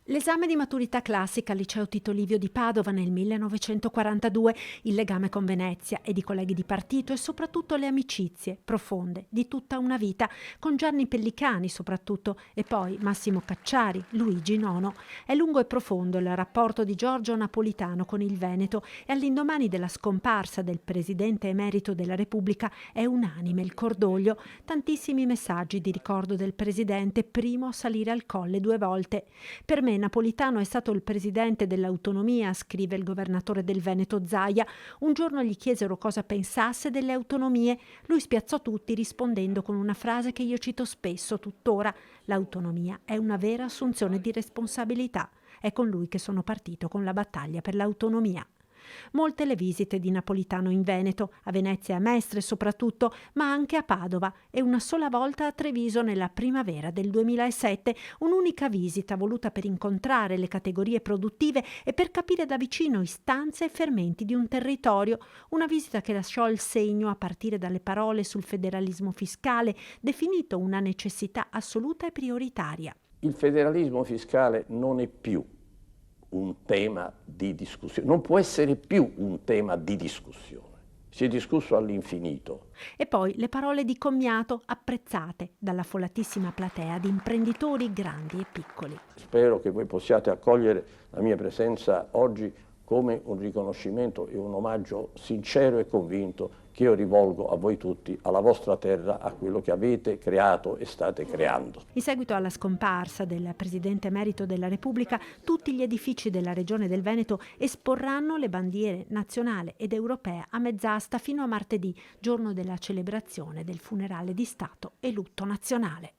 L'esame di maturità classica al liceo Tito Livio di Padova nel 1942, il legame con Venezia e di colleghi di partito e soprattutto le amicizie profonde di tutta una vita, con Gianni Pellicani soprattutto e poi Massimo Cacciari, Luigi Nono. È lungo e profondo il rapporto di Giorgio Napolitano con il Veneto e all'indomani della scomparsa del presidente emerito della Repubblica è unanime il cordoglio, tantissimi messaggi di ricordo del presidente, primo a salire al Colle 2 volte. Per me Napolitano è stato il presidente dell'autonomia, scrive il governatore del Veneto Zaia. Un giorno gli chiesero cosa pensasse delle autonomie. Lui spiazzò tutti rispondendo con una frase che io cito spesso tuttora: l'autonomia è una vera assunzione di responsabilità. È con lui che sono partito con la battaglia per l'autonomia. Molte le visite di Napolitano in Veneto, a Venezia e a Mestre soprattutto, ma anche a Padova e una sola volta a Treviso nella primavera del 2007, un'unica visita voluta per incontrare le categorie produttive e per capire da vicino istanze e fermenti di un territorio, una visita che lasciò il segno a partire dalle parole sul federalismo fiscale, definito una necessità assoluta e prioritaria. Il federalismo fiscale non è più un tema di discussione, non può essere più un tema di discussione. Si è discusso all'infinito. E poi le parole di commiato apprezzate dalla affollatissima platea di imprenditori grandi e piccoli. Spero che voi possiate accogliere la mia presenza oggi come un riconoscimento e un omaggio sincero e convinto che io rivolgo a voi tutti, alla vostra terra, a quello che avete creato e state creando. In seguito alla scomparsa del presidente emerito della Repubblica, tutti gli edifici della regione del Veneto esporranno le bandiere nazionale ed europea a mezz'asta fino a martedì, giorno della celebrazione del funerale di Stato e lutto nazionale.